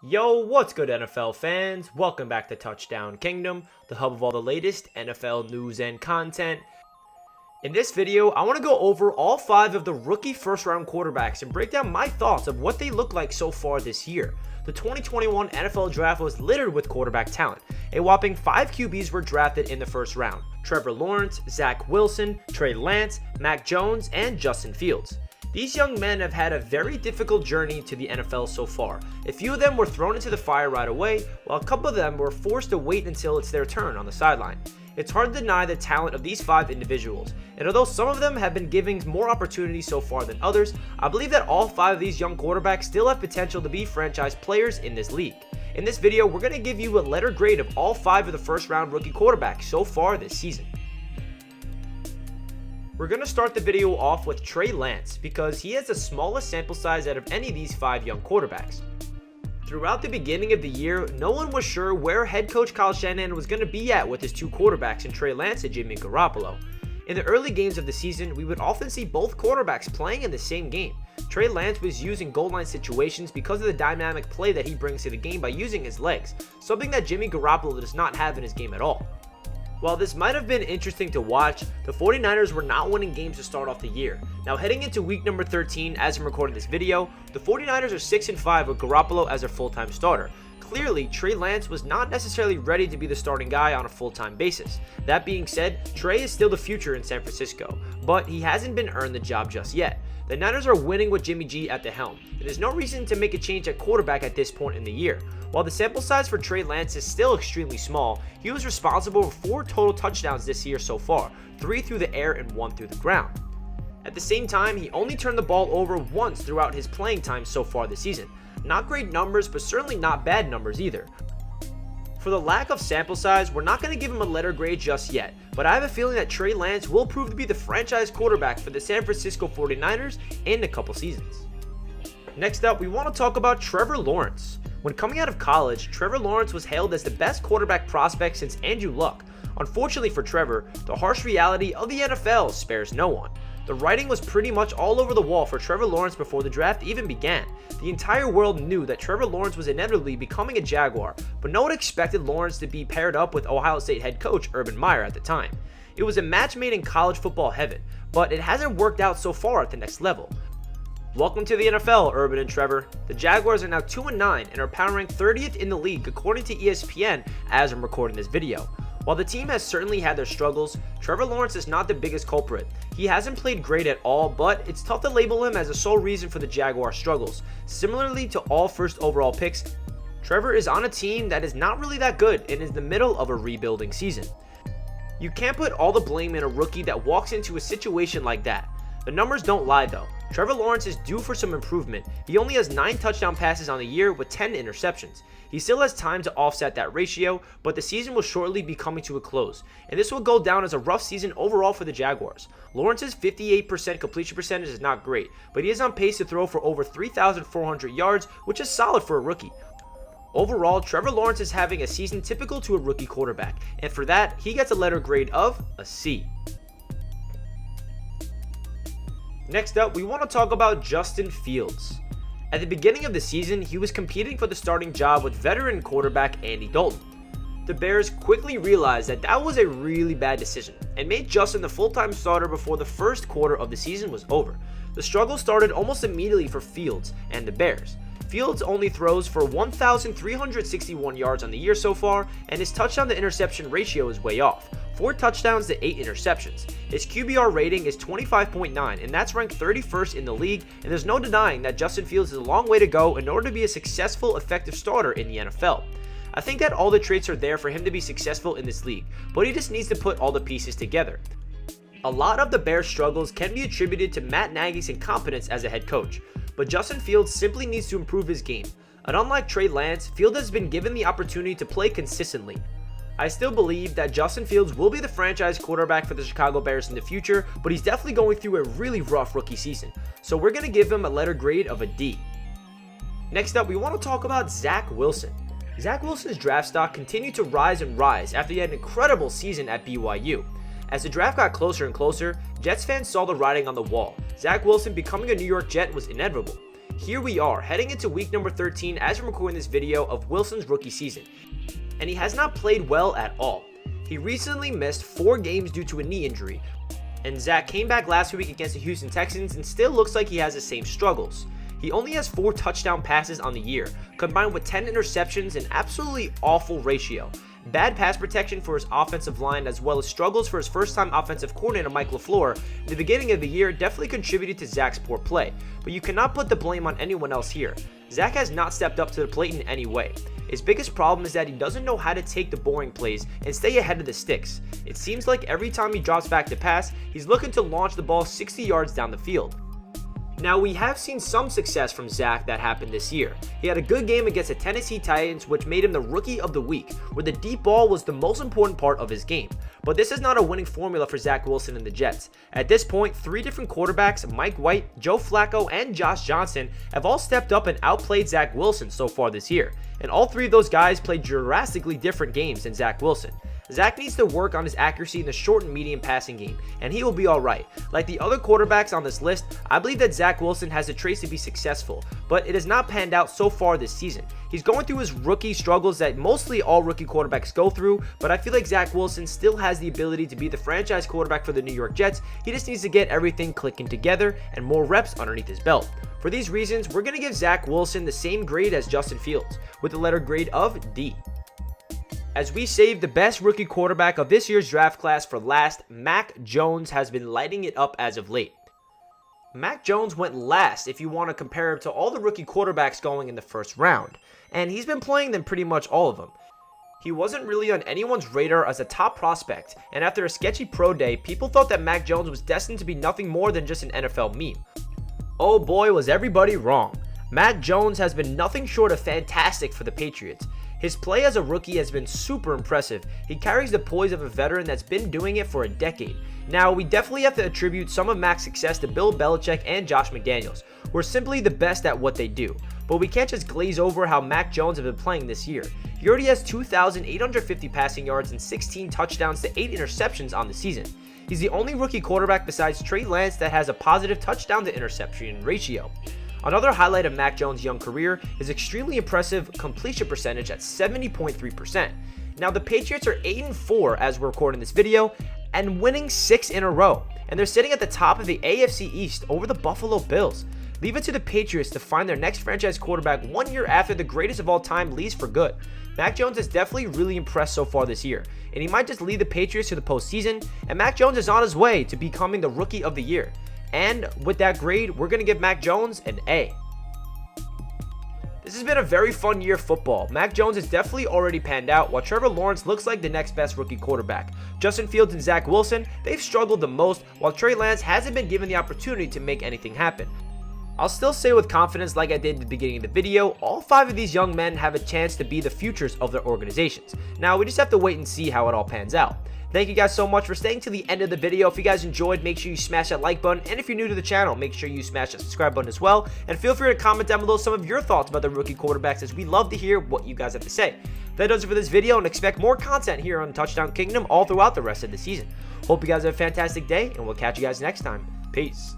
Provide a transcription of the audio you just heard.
Yo, what's good NFL fans? Welcome back to Touchdown Kingdom, the hub of all the latest NFL news and content. In this video, I want to go over all 5 of the rookie first round quarterbacks and break down my thoughts of what they look like so far this year. The 2021 NFL draft was littered with quarterback talent. A whopping 5 QBs were drafted in the first round: Trevor Lawrence, Zach Wilson, Trey Lance, Mac Jones, and Justin Fields. These young men have had a very difficult journey to the NFL so far. A few of them were thrown into the fire right away, while a couple of them were forced to wait until it's their turn on the sideline. It's hard to deny the talent of these 5 individuals, and although some of them have been given more opportunities so far than others, I believe that all 5 of these young quarterbacks still have potential to be franchise players in this league. In this video, we're going to give you a letter grade of all 5 of the first round rookie quarterbacks so far this season. We're going to start the video off with Trey Lance because he has the smallest sample size out of any of these 5 young quarterbacks. Throughout the beginning of the year, no one was sure where head coach Kyle Shanahan was going to be at with his 2 quarterbacks in Trey Lance and Jimmy Garoppolo. In the early games of the season, we would often see both quarterbacks playing in the same game. Trey Lance was used in goal line situations because of the dynamic play that he brings to the game by using his legs, something that Jimmy Garoppolo does not have in his game at all. While this might have been interesting to watch, the 49ers were not winning games to start off the year. Now heading into week number 13 as I'm recording this video, the 49ers are 6-5 with Garoppolo as their full-time starter. Clearly, Trey Lance was not necessarily ready to be the starting guy on a full-time basis. That being said, Trey is still the future in San Francisco, but he hasn't been earned the job just yet. The Niners are winning with Jimmy G at the helm. There's no reason to make a change at quarterback at this point in the year. While the sample size for Trey Lance is still extremely small, he was responsible for 4 total touchdowns this year so far, 3 through the air and 1 through the ground. At the same time, he only turned the ball over once throughout his playing time so far this season. Not great numbers, but certainly not bad numbers either. For the lack of sample size, we're not going to give him a letter grade just yet, but I have a feeling that Trey Lance will prove to be the franchise quarterback for the San Francisco 49ers in a couple seasons. Next up, we want to talk about Trevor Lawrence. When coming out of college, Trevor Lawrence was hailed as the best quarterback prospect since Andrew Luck. Unfortunately for Trevor, the harsh reality of the NFL spares no one. The writing was pretty much all over the wall for Trevor Lawrence before the draft even began. The entire world knew that Trevor Lawrence was inevitably becoming a Jaguar, but no one expected Lawrence to be paired up with Ohio State head coach Urban Meyer at the time. It was a match made in college football heaven, but it hasn't worked out so far at the next level. Welcome to the NFL, Urban and Trevor. The Jaguars are now 2-9 and are power ranked 30th in the league according to ESPN as I'm recording this video. While the team has certainly had their struggles, Trevor Lawrence is not the biggest culprit. He hasn't played great at all, but it's tough to label him as the sole reason for the Jaguars' struggles. Similarly to all first overall picks, Trevor is on a team that is not really that good and is in the middle of a rebuilding season. You can't put all the blame in a rookie that walks into a situation like that. The numbers don't lie though. Trevor Lawrence is due for some improvement. He only has 9 touchdown passes on the year with 10 interceptions. He still has time to offset that ratio, but the season will shortly be coming to a close, and this will go down as a rough season overall for the Jaguars. Lawrence's 58% completion percentage is not great, but he is on pace to throw for over 3,400 yards, which is solid for a rookie. Overall, Trevor Lawrence is having a season typical to a rookie quarterback, and for that, he gets a letter grade of a C. Next up, we want to talk about Justin Fields. At the beginning of the season, he was competing for the starting job with veteran quarterback Andy Dalton. The Bears quickly realized that that was a really bad decision and made Justin the full-time starter before the first quarter of the season was over. The struggle started almost immediately for Fields and the Bears. Fields only throws for 1,361 yards on the year so far, and his touchdown to interception ratio is way off. 4 touchdowns to 8 interceptions. His QBR rating is 25.9, and that's ranked 31st in the league, and there's no denying that Justin Fields has a long way to go in order to be a successful, effective starter in the NFL. I think that all the traits are there for him to be successful in this league, but he just needs to put all the pieces together. A lot of the Bears' struggles can be attributed to Matt Nagy's incompetence as a head coach, but Justin Fields simply needs to improve his game. And unlike Trey Lance, Fields has been given the opportunity to play consistently. I still believe that Justin Fields will be the franchise quarterback for the Chicago Bears in the future, but he's definitely going through a really rough rookie season, so we're going to give him a letter grade of a D. Next up, we want to talk about Zach Wilson. Zach Wilson's draft stock continued to rise and rise after he had an incredible season at BYU. As the draft got closer and closer, Jets fans saw the writing on the wall. Zach Wilson becoming a New York Jet was inevitable. here we are, heading into week number 13 as I'm recording this video of Wilson's rookie season, and he has not played well at all. He recently missed 4 games due to a knee injury, and Zach came back last week against the Houston Texans and still looks like he has the same struggles. He only has 4 touchdown passes on the year, combined with 10 interceptions, an absolutely awful ratio. Bad pass protection for his offensive line, as well as struggles for his first-time offensive coordinator Mike LaFleur in the beginning of the year, definitely contributed to Zach's poor play. But you cannot put the blame on anyone else here. Zach has not stepped up to the plate in any way. His biggest problem is that he doesn't know how to take the boring plays and stay ahead of the sticks. It seems like every time he drops back to pass, he's looking to launch the ball 60 yards down the field. Now, we have seen some success from Zach that happened this year. He had a good game against the Tennessee Titans, which made him the Rookie of the Week, where the deep ball was the most important part of his game. But this is not a winning formula for Zach Wilson and the Jets. At this point, 3 different quarterbacks, Mike White, Joe Flacco, and Josh Johnson, have all stepped up and outplayed Zach Wilson so far this year. And all 3 of those guys played drastically different games than Zach Wilson. Zach needs to work on his accuracy in the short and medium passing game, and he will be alright. Like the other quarterbacks on this list, I believe that Zach Wilson has the traits to be successful, but it has not panned out so far this season. He's going through his rookie struggles that mostly all rookie quarterbacks go through, but I feel like Zach Wilson still has the ability to be the franchise quarterback for the New York Jets. He just needs to get everything clicking together and more reps underneath his belt. For these reasons, we're going to give Zach Wilson the same grade as Justin Fields, with the letter grade of D. As we save the best rookie quarterback of this year's draft class for last, Mac Jones has been lighting it up as of late. Mac Jones went last if you want to compare him to all the rookie quarterbacks going in the first round, and he's been playing them pretty much all of them. He wasn't really on anyone's radar as a top prospect, and after a sketchy pro day, people thought that Mac Jones was destined to be nothing more than just an NFL meme. Oh boy, was everybody wrong. Mac Jones has been nothing short of fantastic for the Patriots. His play as a rookie has been super impressive. He carries the poise of a veteran that's been doing it for a decade. Now, we definitely have to attribute some of Mac's success to Bill Belichick and Josh McDaniels, who are simply the best at what they do. But we can't just glaze over how Mac Jones has been playing this year. He already has 2,850 passing yards and 16 touchdowns to 8 interceptions on the season. He's the only rookie quarterback besides Trey Lance that has a positive touchdown to interception ratio. Another highlight of Mac Jones' young career is extremely impressive completion percentage at 70.3%. Now, the Patriots are 8-4 as we're recording this video and winning 6 in a row, and they're sitting at the top of the AFC East over the Buffalo Bills. Leave it to the Patriots to find their next franchise quarterback 1 year after the greatest of all time leaves for good. Mac Jones has definitely really impressed so far this year, and he might just lead the Patriots to the postseason, and Mac Jones is on his way to becoming the Rookie of the Year. And with that grade, we're going to give Mac Jones an A. This has been a very fun year of football. Mac Jones has definitely already panned out, while Trevor Lawrence looks like the next best rookie quarterback. Justin Fields and Zach Wilson, they've struggled the most, while Trey Lance hasn't been given the opportunity to make anything happen. I'll still say with confidence, like I did at the beginning of the video, all 5 of these young men have a chance to be the futures of their organizations. Now, we just have to wait and see how it all pans out. Thank you guys so much for staying to the end of the video. If you guys enjoyed, make sure you smash that like button. And if you're new to the channel, make sure you smash that subscribe button as well. And feel free to comment down below some of your thoughts about the rookie quarterbacks, as we love to hear what you guys have to say. That does it for this video, and expect more content here on Touchdown Kingdom all throughout the rest of the season. Hope you guys have a fantastic day, and we'll catch you guys next time. Peace.